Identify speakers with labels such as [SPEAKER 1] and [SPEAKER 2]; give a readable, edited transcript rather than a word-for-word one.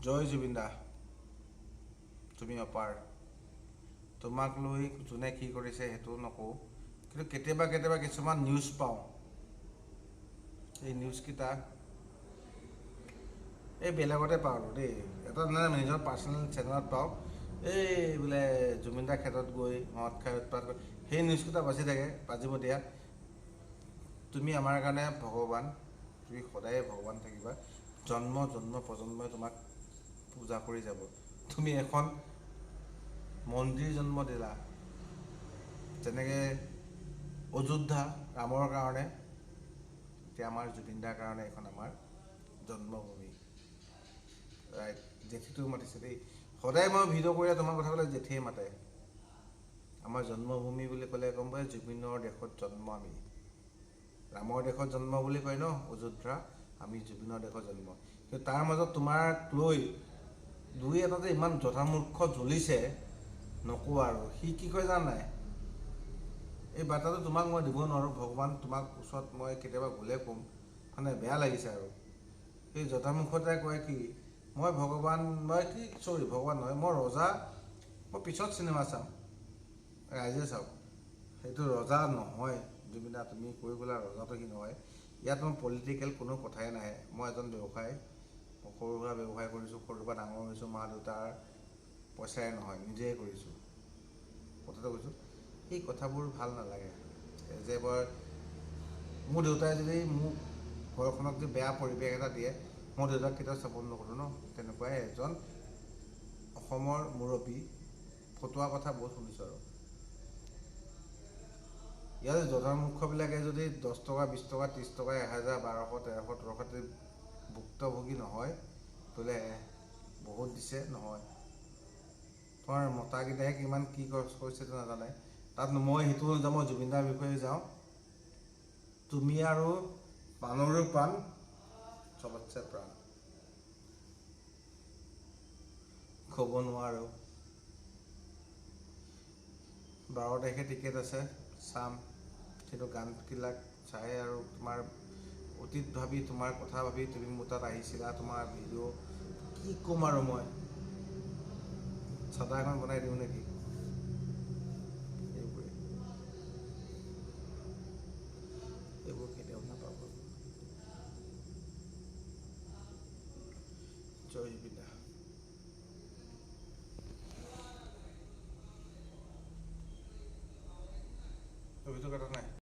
[SPEAKER 1] জয় জুবিন দা, তুমি অপাৰ। তোমাক লৈ যোনে কি কৰিছে সেইটো নকওঁ, কিন্তু কেতিয়াবা কেতিয়াবা কিছুমান নিউজ পাওঁ। এই নিউজকেইটা এই বেলেগতে পাওঁ আৰু দেই, এটা নিজৰ পাৰ্চনেল চেনেলত পাওঁ। এই বোলে জুবিন দাৰ ক্ষেত্ৰত গৈ মদ খাই উৎপাত কৰি সেই নিউজকেইটা বাজি থাকে, বাজিব দিয়া। তুমি আমাৰ কাৰণে ভগৱান, তুমি সদায়ে ভগৱান থাকিবা। জন্ম জন্ম প্ৰজন্মই তোমাক পূজা কৰি যাব। তুমি এখন মন্দিৰ জন্ম দিলা, যেনেকৈ অযোধ্যা ৰামৰ কাৰণে, এতিয়া আমাৰ জুবিন দাৰ কাৰণে এখন আমাৰ জন্মভূমি। ৰাইট, জেঠীটো মাতিছে দেই। সদায় মই ভিডিঅ' কৰিলে তোমাৰ কথা ক'লে জেঠীয়ে মাতে। আমাৰ জন্মভূমি বুলি ক'লে গম পাই, জুবিনৰ দেশত জন্ম আমি। ৰামৰ দেশত জন্ম বুলি কয় ন অযোধ্যা, আমি জুবিনৰ দেশত জন্ম। কিন্তু তাৰ মাজত তোমাক লৈ দুই এটাতে ইমান যথামূৰ্খ জ্বলিছে, নকওঁ আৰু। সি কি কয় জানা নাই? এই বাৰ্তাটো তোমাক মই দিব নোৱাৰোঁ, ভগৱান তোমাক ওচৰত মই কেতিয়াবা গ'লে ক'ম, মানে বেয়া লাগিছে আৰু। সেই যথামূৰ্খতাই কয় কি, মই ভগৱান, ভগৱান নহয়, মই ৰজা, মই পিছত চিনেমা চাম, ৰাইজে চাওক। সেইটো ৰজা নহয় জুবিন দা, তুমি কৈ গ'লা ৰজাটো সি নহয়। ইয়াত মই পলিটিকেল কোনো কথাই নাহে। মই এজন ব্যৱসায়, সৰু সুৰা ব্যৱসায় কৰিছোঁ, সৰুৰ পৰা ডাঙৰ হৈছোঁ, মা দেউতাৰ পইচাৰে নহয়, নিজেই কৰিছোঁ। কথাটো কৈছোঁ, সেই কথাবোৰ ভাল নালাগে। যে মোৰ দেউতাই যদি মোক ঘৰখনক যদি বেয়া পৰিৱেশ এটা দিয়ে, মই দেউতাক কেতিয়াও ছাপোৰ্ট নকৰোঁ ন। তেনেকুৱাই এজন অসমৰ মুৰব্বী ফটোৱা কথা বহুত শুনিছোঁ আৰু। ইয়াত জনমূৰ্খবিলাকে যদি 10 টকা 20 টকা 30 টকা 1000 1200 1300 1300 ভুক্তভোগী নহয়, বোলে বহুত দিছে নহয়। তোমাৰ মতাকেইটাহে কিমান কি খৰচ কৰিছে নাজানে। তাত মই সেইটো নাযাওঁ, মই জুবিনদাৰ বিষয়ে যাওঁ। তুমি আৰু প্ৰাণৰো প্ৰাণ, চবতছে প্ৰাণ। ক'ব নোৱাৰোঁ। 12 তাৰিখে টিকেট আছে, চাম। কিন্তু গানবিলাক চাই আৰু তোমাৰ অতীত ভাবি, তোমাৰ কথা ভাবি তুমি মোৰ তাত আহিছিলা, তোমাৰ ভিডিঅ' কি ক'ম আৰু মই চাদা এখন বনাই দিওঁ নেকি?